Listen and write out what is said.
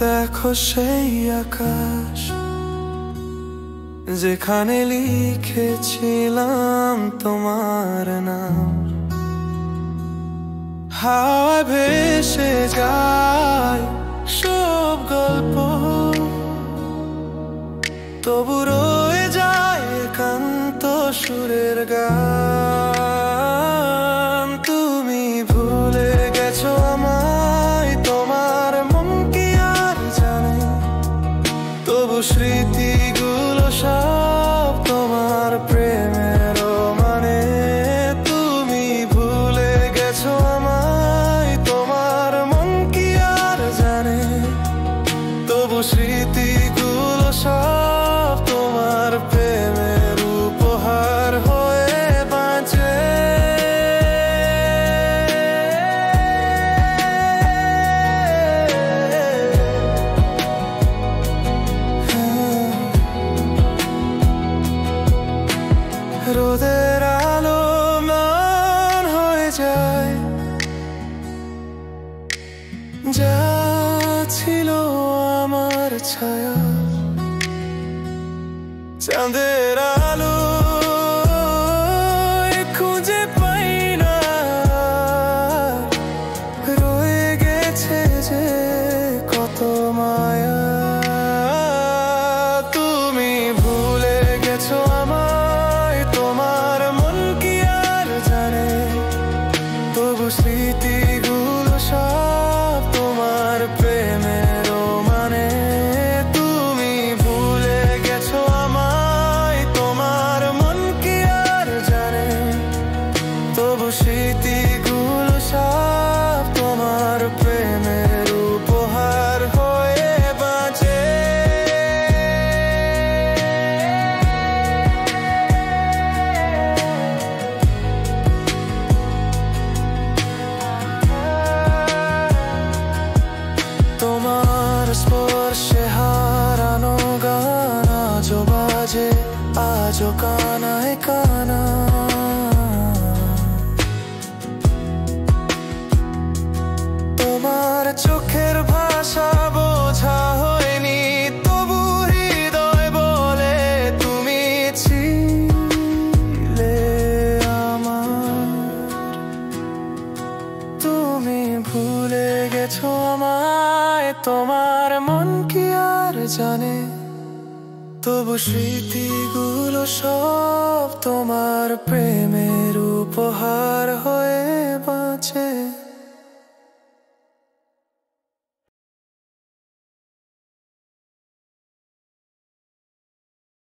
দেখো সেই আকাশ যেখানে লিখেছিলাম তোমার নাম। হাওয়ায় ভেসে যায় সব গল্প, তবু রয়ে যায় একান্ত সুরের গান। তুমি ভুলে গেছো আমায়, তোমার মন কি আর জানে? তবু স্মৃতিগুলো সব তোমার প্রেমের মানে। তুমি ভুলে গেছো আমায়, তোমার মন কি আর জানে? তবু স্মৃতিগুলো সব তোমার প্রেমের উপহার হয়ে বাঁচে। রোদের আলো ম্লান হয়ে যায়, যা ছিল আমার ছায়া। চাঁদের আলো খুঁজে পাই না, রয়ে গেছে যে কত মায়া। তুমি ভুলে গেছো আমায়, তোমার মন কি আর জানে? তবু স্মৃতিগুলো সব তোমার প্রেমের মানে। তুমি ভুলে গেছো আমায়, তোমার মন কি আর জানে? তবু স্মৃতিগুলো সব তোমার প্রেমের উপহার হয়ে বাঁচে। তোমার স্পর্শে হারানো গান আজও বাজে, আজও কানায় কানা। তোমার চোখের ভাষা বোঝা হয়নি, তবু হৃদয় বলে তুমি ছিলে আমার। তুমি ভুলে গেছো আমায়, তোমার মন কি আর জানে? তবু স্মৃতিগুলো সব তোমার প্রেমের উপহার।